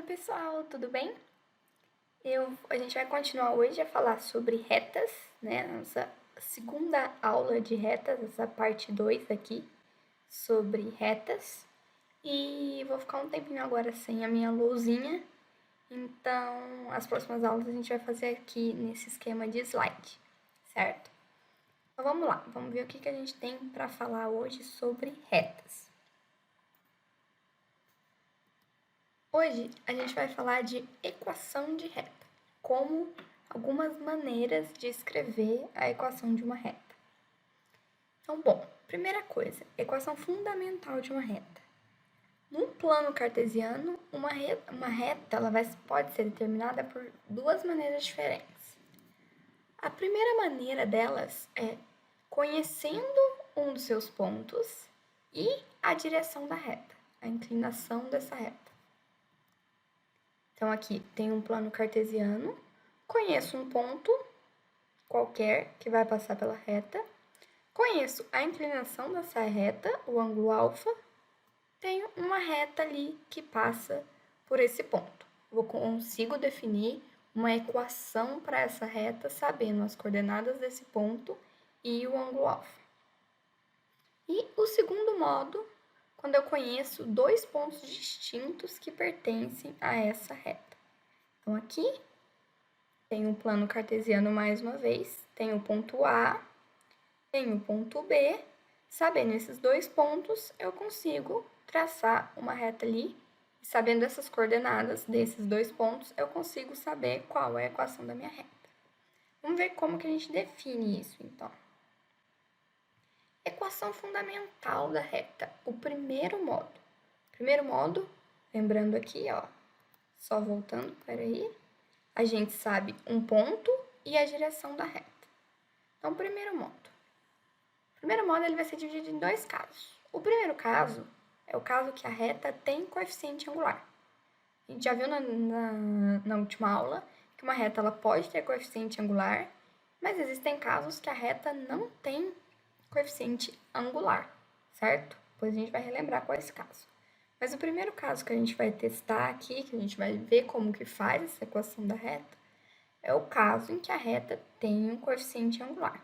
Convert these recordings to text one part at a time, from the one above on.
pessoal, tudo bem? A gente vai continuar hoje a falar sobre retas, né? Nossa segunda aula de retas, essa parte 2 aqui, sobre retas. E vou ficar um tempinho agora sem a minha lousinha, então as próximas aulas a gente vai fazer aqui nesse esquema de slide, certo? Então vamos lá, vamos ver o que a gente tem para falar hoje sobre retas. Hoje a gente vai falar de equação de reta, como algumas maneiras de escrever a equação de uma reta. Então, bom, primeira coisa, equação fundamental de uma reta. Num plano cartesiano, uma reta ela pode ser determinada por duas maneiras diferentes. A primeira maneira delas é conhecendo um dos seus pontos e a direção da reta, a inclinação dessa reta. Então, aqui tem um plano cartesiano, conheço um ponto qualquer que vai passar pela reta, conheço a inclinação dessa reta, o ângulo alfa, tenho uma reta ali que passa por esse ponto. Eu consigo definir uma equação para essa reta sabendo as coordenadas desse ponto e o ângulo alfa. E o segundo modo, quando eu conheço dois pontos distintos que pertencem a essa reta. Então, aqui tem um plano cartesiano mais uma vez, tem o ponto A, tem o ponto B. Sabendo esses dois pontos, eu consigo traçar uma reta ali. E sabendo essas coordenadas desses dois pontos, eu consigo saber qual é a equação da minha reta. Vamos ver como que a gente define isso, então. Equação fundamental da reta, o primeiro modo. Primeiro modo, lembrando aqui, ó, só voltando, peraí, a gente sabe um ponto e a direção da reta. Então, primeiro modo. O primeiro modo ele vai ser dividido em dois casos. O primeiro caso é o caso que a reta tem coeficiente angular. A gente já viu na última aula que uma reta ela pode ter coeficiente angular, mas existem casos que a reta não tem coeficiente angular, certo? Depois a gente vai relembrar qual é esse caso. Mas o primeiro caso que a gente vai testar aqui, que a gente vai ver como que faz essa equação da reta, é o caso em que a reta tem um coeficiente angular.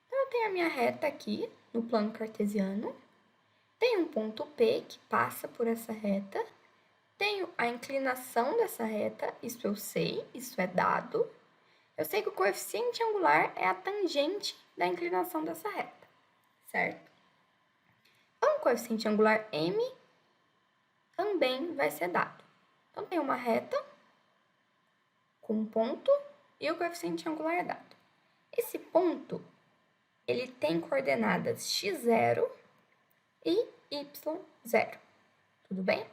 Então, eu tenho a minha reta aqui no plano cartesiano, tenho um ponto P que passa por essa reta, tenho a inclinação dessa reta, isso eu sei, isso é dado. Eu sei que o coeficiente angular é a tangente da inclinação dessa reta, certo? Então, o coeficiente angular M também vai ser dado. Então, tem uma reta com um ponto e o coeficiente angular é dado. Esse ponto, ele tem coordenadas x0 e y0, tudo bem?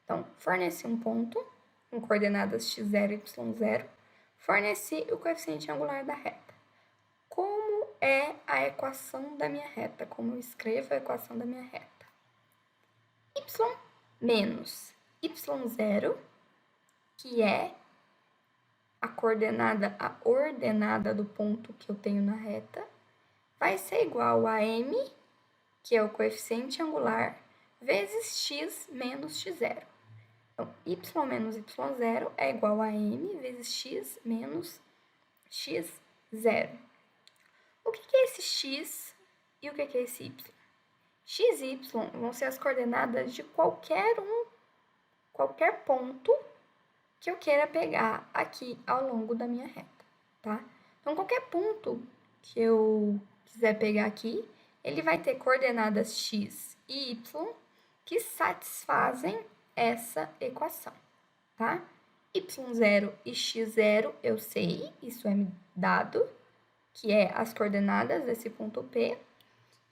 Então, forneci um ponto com coordenadas x0 e y0, forneci o coeficiente angular da reta. Como é a equação da minha reta? Como eu escrevo a equação da minha reta? Y menos y0, que é a ordenada do ponto que eu tenho na reta, vai ser igual a m, que é o coeficiente angular, vezes x menos x0. Então, y menos y0 é igual a m vezes x menos x0. O que é esse x e o que é esse y? X e y vão ser as coordenadas de qualquer ponto que eu queira pegar aqui ao longo da minha reta, tá? Então, qualquer ponto que eu quiser pegar aqui, ele vai ter coordenadas x e y que satisfazem essa equação, tá? y0 e x0 eu sei, isso é dado, que é as coordenadas desse ponto P,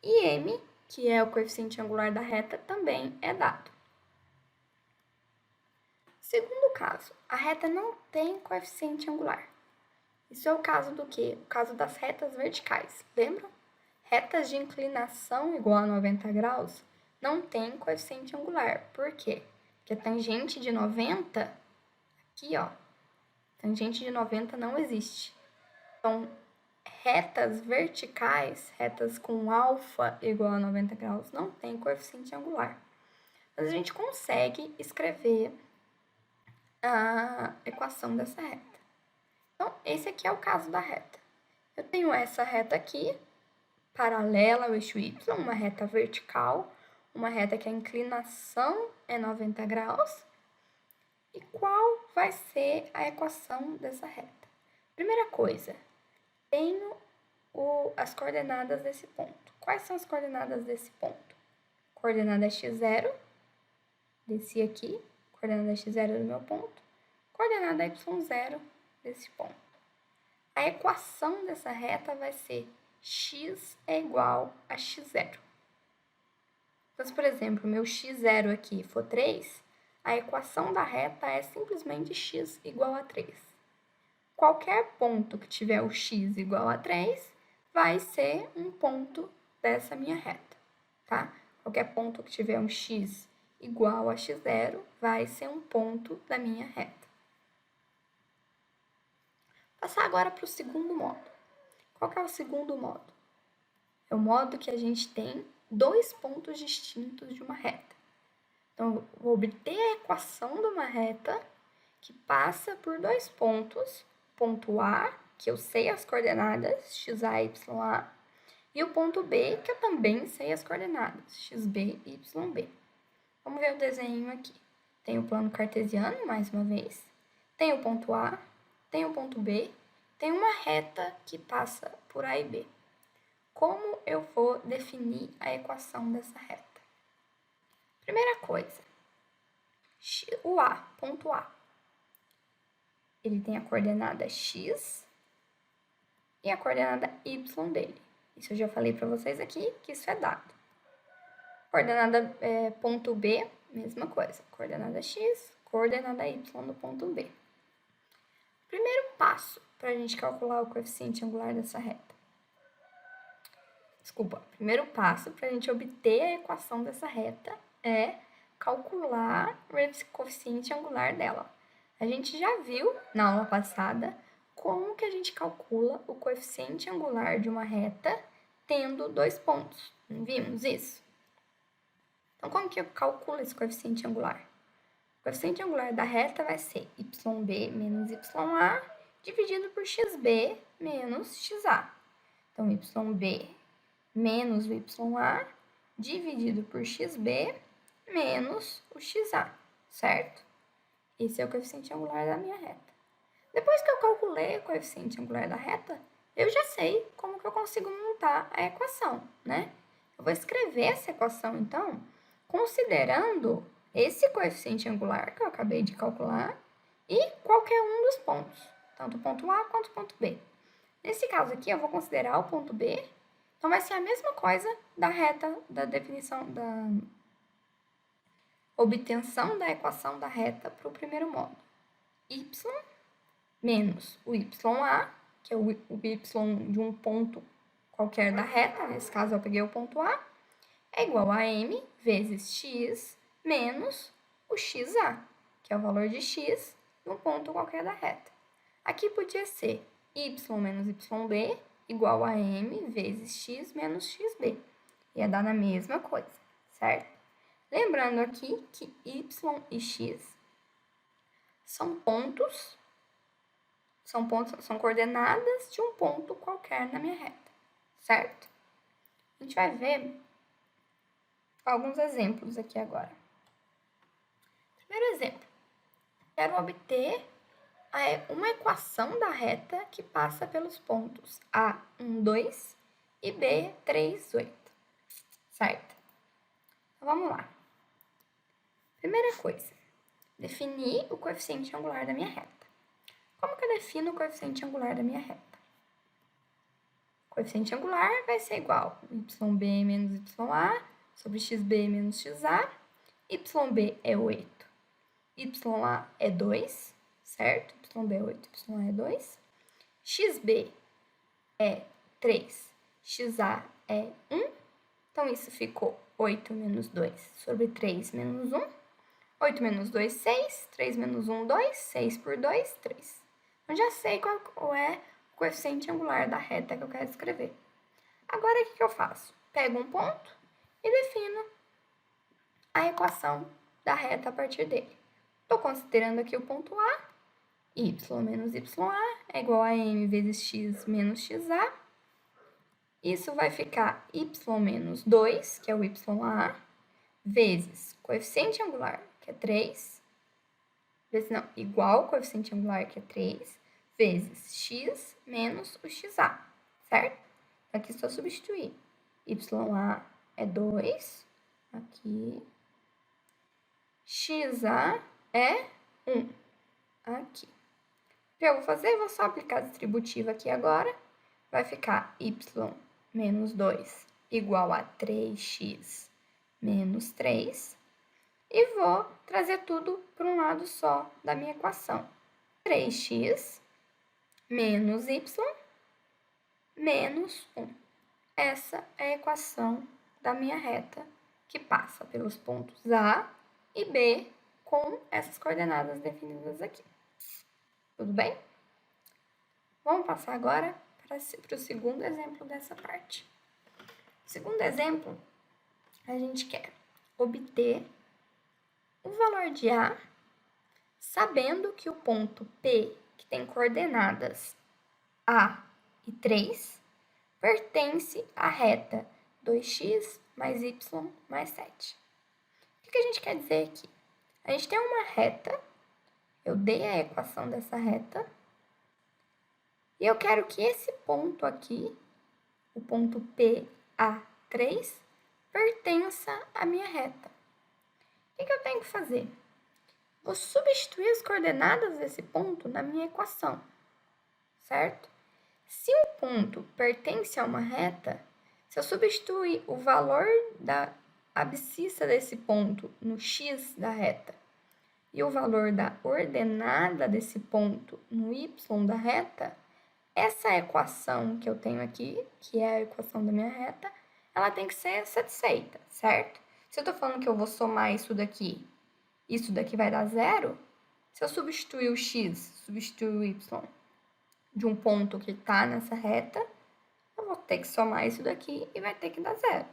e m, que é o coeficiente angular da reta, também é dado. Segundo caso, a reta não tem coeficiente angular. Isso é o caso do quê? O caso das retas verticais, lembram? Retas de inclinação igual a 90 graus não tem coeficiente angular. Por quê? Porque a tangente de 90, aqui ó, tangente de 90 não existe. Então, retas verticais, retas com alfa igual a 90 graus, não tem coeficiente angular. Mas a gente consegue escrever a equação dessa reta. Então, esse aqui é o caso da reta. Eu tenho essa reta aqui, paralela ao eixo y, uma reta vertical, uma reta que a inclinação é 90 graus. E qual vai ser a equação dessa reta? Primeira coisa, tenho as coordenadas desse ponto. Quais são as coordenadas desse ponto? Coordenada x0, desci aqui, coordenada x0 do meu ponto, coordenada y0 desse ponto. A equação dessa reta vai ser x é igual a x0. Então, se, por exemplo, meu x0 aqui for 3, a equação da reta é simplesmente x igual a 3. Qualquer ponto que tiver o x igual a 3 vai ser um ponto dessa minha reta, tá? Qualquer ponto que tiver um x igual a x0 vai ser um ponto da minha reta. Passar agora para o segundo modo. Qual que é o segundo modo? É o modo que a gente tem dois pontos distintos de uma reta. Então, eu vou obter a equação de uma reta que passa por dois pontos, ponto A, que eu sei as coordenadas, xa, ya, e o ponto B, que eu também sei as coordenadas, xb e yb. Vamos ver o desenho aqui. Tem o plano cartesiano, mais uma vez, tem o ponto A, tem o ponto B, tem uma reta que passa por A e B. Como eu vou definir a equação dessa reta? Primeira coisa, o A, ponto A, ele tem a coordenada x e a coordenada y dele. Isso eu já falei para vocês aqui, que isso é dado. Coordenada ponto B, mesma coisa. Coordenada x, coordenada y do ponto B. Primeiro passo para a gente calcular o coeficiente angular dessa reta. Primeiro passo para a gente obter a equação dessa reta é calcular o coeficiente angular dela. A gente já viu na aula passada como que a gente calcula o coeficiente angular de uma reta tendo dois pontos. Não vimos isso? Então, como que eu calculo esse coeficiente angular? O coeficiente angular da reta vai ser yb menos ya dividido por xb menos xa. Então, yb menos o ya dividido por xb menos o xa, certo? Esse é o coeficiente angular da minha reta. Depois que eu calculei o coeficiente angular da reta, eu já sei como que eu consigo montar a equação, né? Eu vou escrever essa equação, então, considerando esse coeficiente angular que eu acabei de calcular e qualquer um dos pontos, tanto o ponto A quanto o ponto B. Nesse caso aqui, eu vou considerar o ponto B, então vai ser a mesma coisa da reta, da definição, da obtenção da equação da reta para o primeiro modo. Y menos o ya, que é o y de um ponto qualquer da reta, nesse caso eu peguei o ponto A, é igual a m vezes x menos o xa, que é o valor de x de um ponto qualquer da reta. Aqui podia ser y menos yb igual a m vezes x menos xb. Ia dar na mesma coisa, certo? Lembrando aqui que y e x são coordenadas de um ponto qualquer na minha reta, certo? A gente vai ver alguns exemplos aqui agora. Primeiro exemplo, quero obter uma equação da reta que passa pelos pontos A, 1, 2 e B, 3, 8, certo? Então, vamos lá. Primeira coisa, definir o coeficiente angular da minha reta. Como que eu defino o coeficiente angular da minha reta? O coeficiente angular vai ser igual a yb menos ya sobre xb menos xa. Yb é 8, ya é 2, certo? Yb é 8, ya é 2. Xb é 3, xa é 1. Então, isso ficou 8 menos 2 sobre 3 menos 1. 8 menos 2, 6. 3 menos 1, 2. 6 por 2, 3. Eu já sei qual é o coeficiente angular da reta que eu quero escrever. Agora, o que eu faço? Pego um ponto e defino a equação da reta a partir dele. Estou considerando aqui o ponto A, y menos YA é igual a m vezes x menos xa. Isso vai ficar y menos 2, que é o YA, vezes coeficiente angular, que é 3, igual ao coeficiente angular, que é 3, vezes x menos o xa, certo? Aqui só substituir. YA é 2, aqui. XA é 1, aqui. O que eu vou fazer? Vou só aplicar a distributiva aqui agora. Vai ficar y menos 2 igual a 3x menos 3. E vou trazer tudo para um lado só da minha equação. 3x menos y menos 1. Essa é a equação da minha reta, que passa pelos pontos A e B com essas coordenadas definidas aqui. Tudo bem? Vamos passar agora para o segundo exemplo dessa parte. Segundo exemplo, a gente quer obter o valor de A, sabendo que o ponto P, que tem coordenadas A e 3, pertence à reta 2x mais y mais 7. O que a gente quer dizer aqui? A gente tem uma reta, eu dei a equação dessa reta, e eu quero que esse ponto aqui, o ponto PA3, pertença à minha reta. O que eu tenho que fazer? Vou substituir as coordenadas desse ponto na minha equação, certo? Se um ponto pertence a uma reta, se eu substituir o valor da abscissa desse ponto no x da reta e o valor da ordenada desse ponto no y da reta, essa equação que eu tenho aqui, que é a equação da minha reta, ela tem que ser satisfeita, certo? Se eu estou falando que eu vou somar isso daqui vai dar zero, se eu substituir o x, substituir o y de um ponto que está nessa reta, eu vou ter que somar isso daqui e vai ter que dar zero.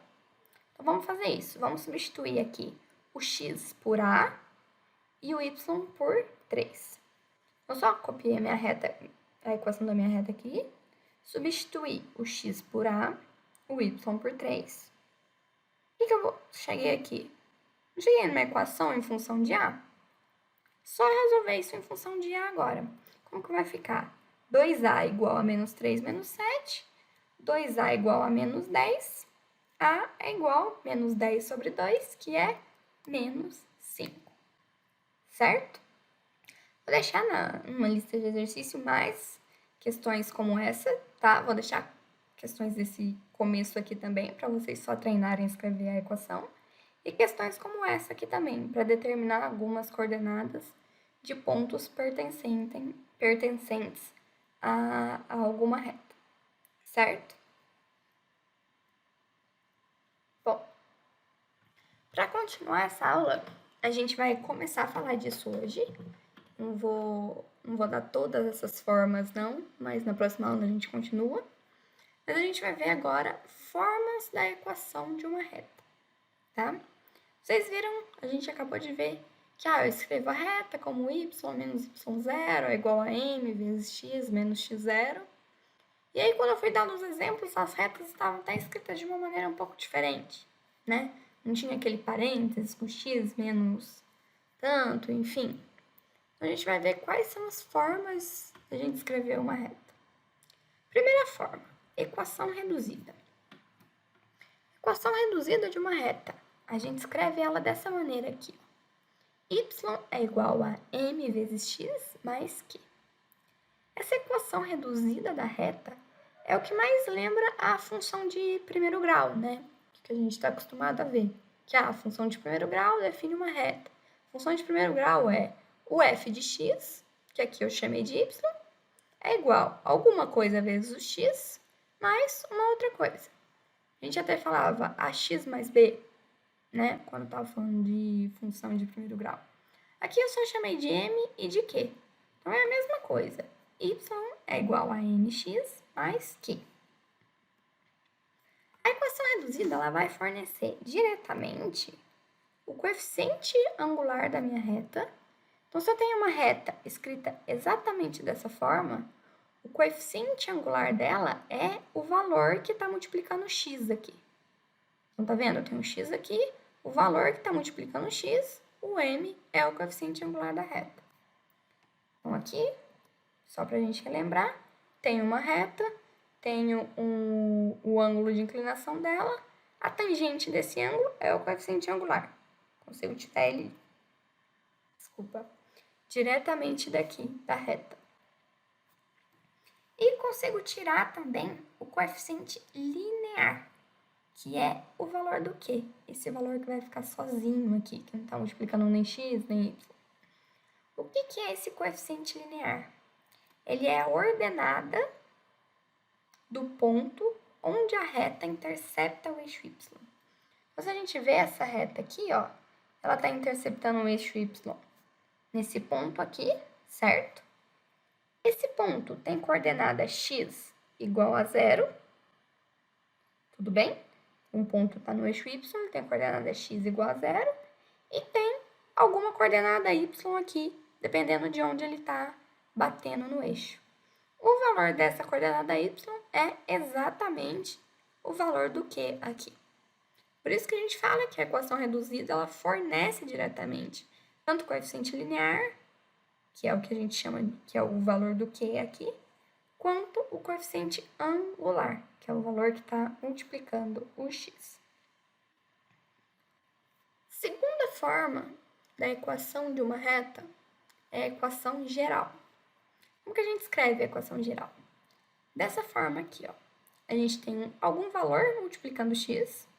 Então, vamos fazer isso. Vamos substituir aqui o x por A e o y por 3. Eu só copiei a equação da minha reta aqui, substituir o x por A, o y por 3. O que eu cheguei aqui? Eu cheguei numa equação em função de A. Só resolver isso em função de A agora. Como que vai ficar? 2A igual a menos 3 menos 7. 2A igual a menos 10. A é igual a menos 10 sobre 2, que é menos 5. Certo? Vou deixar numa lista de exercício mais questões como essa, tá? Vou deixar questões desse começo aqui também, para vocês só treinarem a escrever a equação. E questões como essa aqui também, para determinar algumas coordenadas de pontos pertencentes a alguma reta, certo? Bom, para continuar essa aula, a gente vai começar a falar disso hoje. Não vou dar todas essas formas, não, mas na próxima aula a gente continua. Mas a gente vai ver agora formas da equação de uma reta, tá? Vocês viram, a gente acabou de ver que eu escrevo a reta como y menos y0 é igual a m vezes x menos x0. E aí, quando eu fui dando os exemplos, as retas estavam até escritas de uma maneira um pouco diferente, né? Não tinha aquele parênteses com x menos tanto, enfim. Então, a gente vai ver quais são as formas de a gente escrever uma reta. Primeira forma, equação reduzida. Equação reduzida de uma reta. A gente escreve ela dessa maneira aqui. Y é igual a m vezes x mais q. Essa equação reduzida da reta é o que mais lembra a função de primeiro grau, né? Que a gente está acostumado a ver. Que a função de primeiro grau define uma reta. A função de primeiro grau é o f de x, que aqui eu chamei de y, é igual a alguma coisa vezes o x mais uma outra coisa. A gente até falava ax mais b, né? Quando eu estava falando de função de primeiro grau. Aqui eu só chamei de m e de q. Então, é a mesma coisa. Y é igual a nx mais q. A equação reduzida ela vai fornecer diretamente o coeficiente angular da minha reta. Então, se eu tenho uma reta escrita exatamente dessa forma, o coeficiente angular dela é o valor que está multiplicando x aqui. Então, tá vendo? Eu tenho um x aqui, o valor que está multiplicando x, o m é o coeficiente angular da reta. Então, aqui, só para a gente relembrar, tenho uma reta, tenho o ângulo de inclinação dela, a tangente desse ângulo é o coeficiente angular. Consigo tirar ele, diretamente daqui, da reta. E consigo tirar também o coeficiente linear, que é o valor do quê? Esse valor que vai ficar sozinho aqui, que não está multiplicando nem x, nem y. O que é esse coeficiente linear? Ele é a ordenada do ponto onde a reta intercepta o eixo y. Então, se a gente vê essa reta aqui, ó, ela está interceptando o eixo y nesse ponto aqui, certo? Esse ponto tem coordenada x igual a 0, tudo bem? Um ponto está no eixo y, tem coordenada x igual a 0, e tem alguma coordenada y aqui, dependendo de onde ele está batendo no eixo. O valor dessa coordenada y é exatamente o valor do Q aqui. Por isso que a gente fala que a equação reduzida ela fornece diretamente tanto o coeficiente linear, que é o que a gente chama, que é o valor do Q aqui, quanto o coeficiente angular, que é o valor que está multiplicando o x. Segunda forma da equação de uma reta é a equação geral. Como que a gente escreve a equação geral? Dessa forma aqui, ó. A gente tem algum valor multiplicando x,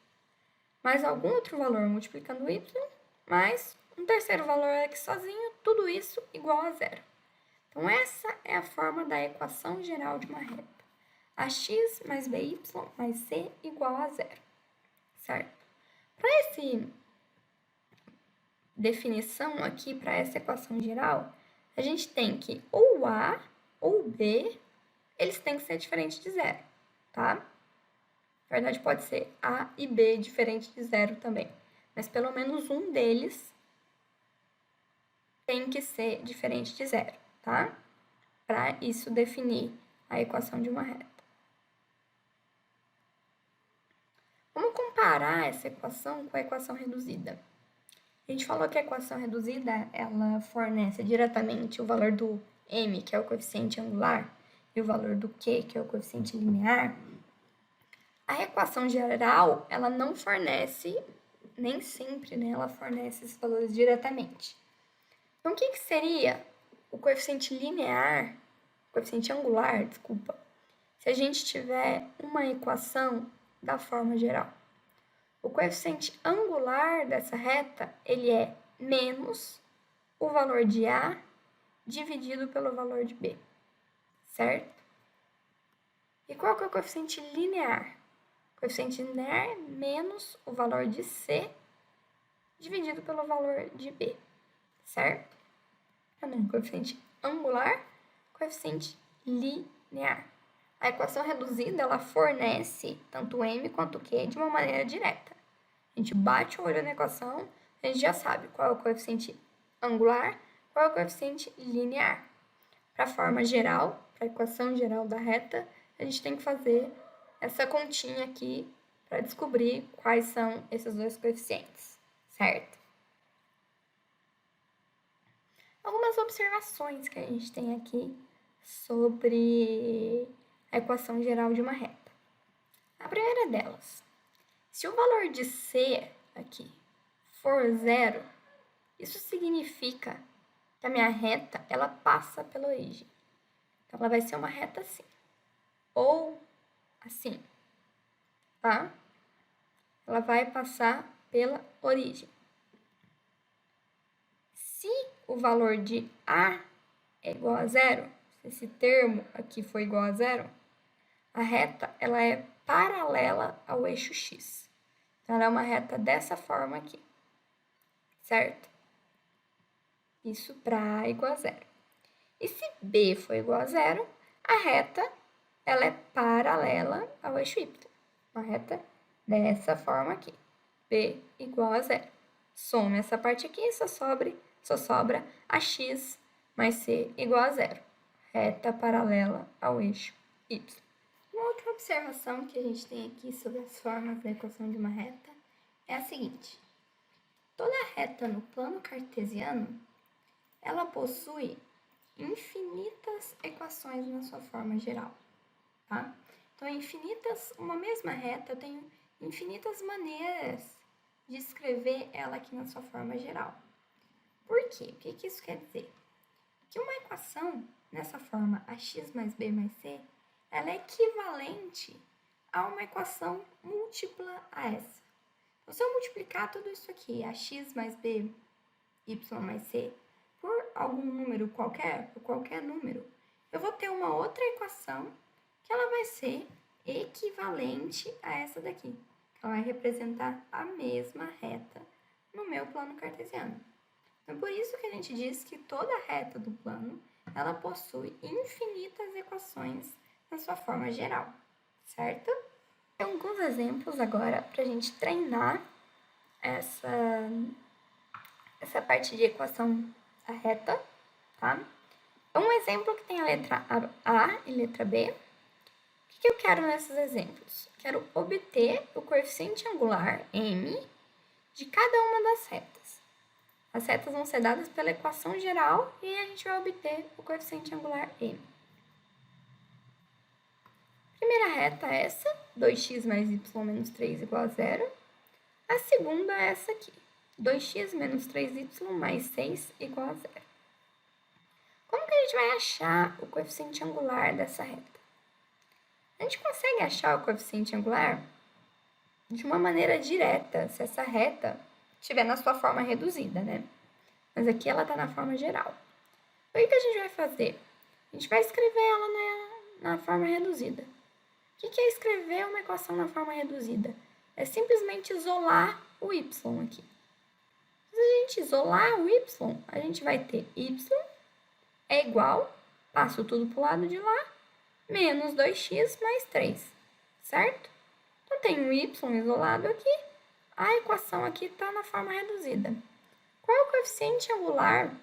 mais algum outro valor multiplicando y, mais um terceiro valor aqui sozinho, tudo isso igual a 0. Então, essa é a forma da equação geral de uma reta. Ax mais by mais c igual a 0, certo? Para essa definição aqui, para essa equação geral, a gente tem que ou A ou B, eles têm que ser diferentes de 0, tá? Na verdade, pode ser A e B diferente de 0 também, mas pelo menos um deles tem que ser diferente de 0, tá? Para isso definir a equação de uma reta. Vamos comparar essa equação com a equação reduzida. A gente falou que a equação reduzida, ela fornece diretamente o valor do m, que é o coeficiente angular, e o valor do q, que é o coeficiente linear. A equação geral, ela não fornece, nem sempre, né, ela fornece esses valores diretamente. Então, o que seria o coeficiente linear, coeficiente angular, desculpa, se a gente tiver uma equação da forma geral? O coeficiente angular dessa reta, ele é menos o valor de A dividido pelo valor de B, certo? E qual que é o coeficiente linear? O coeficiente linear é menos o valor de C dividido pelo valor de B, certo? Também coeficiente angular, coeficiente linear. A equação reduzida, ela fornece tanto m quanto q de uma maneira direta. A gente bate o olho na equação, a gente já sabe qual é o coeficiente angular, qual é o coeficiente linear. Para a forma geral, para a equação geral da reta, a gente tem que fazer essa continha aqui para descobrir quais são esses dois coeficientes, certo? Algumas observações que a gente tem aqui sobre a equação geral de uma reta. A primeira delas, se o valor de C aqui for 0, isso significa que a minha reta, ela passa pela origem. Então, ela vai ser uma reta assim, ou assim, tá? Ela vai passar pela origem. Se o valor de A é igual a 0, se esse termo aqui for igual a 0, a reta, ela é paralela ao eixo x. Então, ela é uma reta dessa forma aqui, certo? Isso para A igual a 0. E se B for igual a 0, a reta, ela é paralela ao eixo y. Uma reta dessa forma aqui, B igual a 0. Some essa parte aqui, só só sobra ax mais c igual a zero. Reta paralela ao eixo y. Uma outra observação que a gente tem aqui sobre as formas da equação de uma reta é a seguinte. Toda reta no plano cartesiano, ela possui infinitas equações na sua forma geral, tá? Então, uma mesma reta tem infinitas maneiras de escrever ela aqui na sua forma geral. Por quê? O que isso quer dizer? Que uma equação nessa forma ax mais b mais c, ela é equivalente a uma equação múltipla a essa. Então, se eu multiplicar tudo isso aqui, ax mais b, y mais c, por algum número qualquer, por qualquer número, eu vou ter uma outra equação que ela vai ser equivalente a essa daqui. Ela vai representar a mesma reta no meu plano cartesiano. Então, por isso que a gente diz que toda reta do plano, ela possui infinitas equações na sua forma geral, certo? Tem alguns exemplos agora para a gente treinar essa parte de equação da reta, tá? Um exemplo que tem a letra A e letra B. O que eu quero nesses exemplos? Quero obter o coeficiente angular m de cada uma das retas. As retas vão ser dadas pela equação geral e a gente vai obter o coeficiente angular m. Primeira reta é essa, 2x mais y menos 3 igual a zero. A segunda é essa aqui, 2x menos 3y mais 6 igual a zero. Como que a gente vai achar o coeficiente angular dessa reta? A gente consegue achar o coeficiente angular de uma maneira direta, se essa reta estiver na sua forma reduzida, né? Mas aqui ela está na forma geral. Então, o que a gente vai fazer? A gente vai escrever ela na forma reduzida. O que é escrever uma equação na forma reduzida? É simplesmente isolar o y aqui. Se a gente isolar o y, a gente vai ter y é igual, passo tudo para o lado de lá, menos 2x mais 3, certo? Então, tem um y isolado aqui, a equação aqui está na forma reduzida. Qual é o coeficiente angular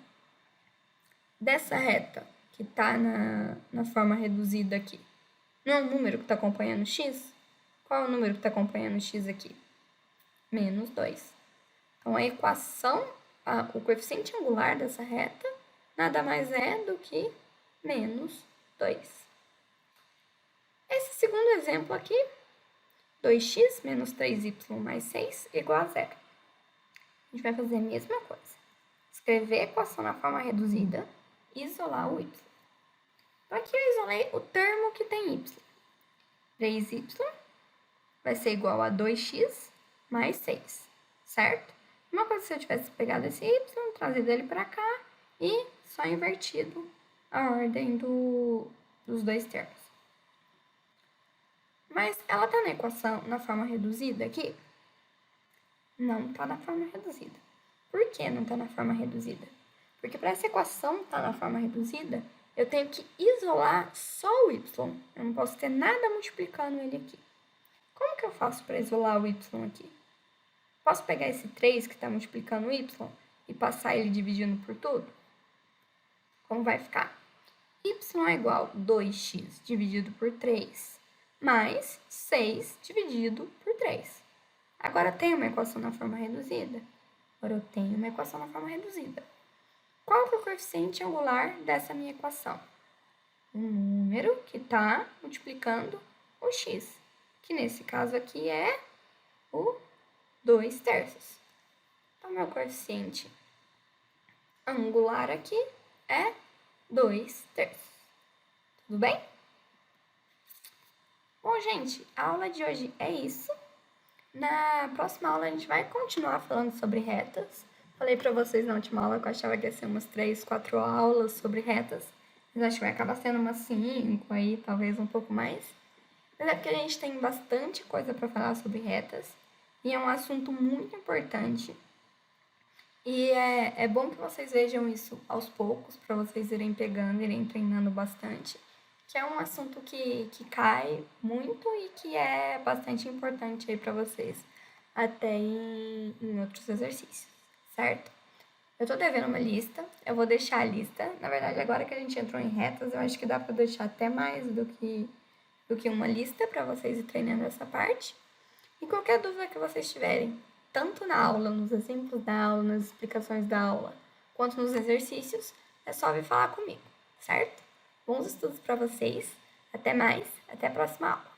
dessa reta que está na forma reduzida aqui? Não é o número que está acompanhando x? Qual é o número que está acompanhando x aqui? Menos 2. Então, a equação, o coeficiente angular dessa reta, nada mais é do que menos 2. Esse segundo exemplo aqui, 2x menos 3y mais 6 igual a zero. A gente vai fazer a mesma coisa. Escrever a equação na forma reduzida e isolar o y. Então, aqui eu isolei o termo que tem y. 3y vai ser igual a 2x mais 6, certo? Uma coisa se eu tivesse pegado esse y, trazido ele para cá e só invertido a ordem dos dois termos. Mas ela está na equação na forma reduzida aqui? Não está na forma reduzida. Por que não está na forma reduzida? Porque para essa equação estar na forma reduzida, eu tenho que isolar só o y. Eu não posso ter nada multiplicando ele aqui. Como que eu faço para isolar o y aqui? Posso pegar esse 3 que está multiplicando o y e passar ele dividindo por tudo? Como vai ficar? Y é igual a 2x dividido por 3 mais 6 dividido por 3. Agora, tem uma equação na forma reduzida? Agora, eu tenho uma equação na forma reduzida. Qual que é o coeficiente angular dessa minha equação? O número que está multiplicando o x, que nesse caso aqui é o 2/3. Então, meu coeficiente angular aqui é 2/3. Tudo bem? Bom, gente, a aula de hoje é isso. Na próxima aula a gente vai continuar falando sobre retas. Falei pra vocês na última aula que eu achava que ia ser umas 3, 4 aulas sobre retas. Mas acho que vai acabar sendo umas 5 aí, talvez um pouco mais. Mas é porque a gente tem bastante coisa para falar sobre retas. E é um assunto muito importante. E é bom que vocês vejam isso aos poucos, para vocês irem pegando, irem treinando bastante. Que é um assunto que cai muito e que é bastante importante aí para vocês, até em outros exercícios, certo? Eu tô devendo uma lista, eu vou deixar a lista. Na verdade, agora que a gente entrou em retas, eu acho que dá para deixar até mais do que uma lista para vocês ir treinando essa parte. E qualquer dúvida que vocês tiverem, tanto na aula, nos exemplos da aula, nas explicações da aula, quanto nos exercícios, é só vir falar comigo, certo? Bons estudos para vocês. Até mais, até a próxima aula.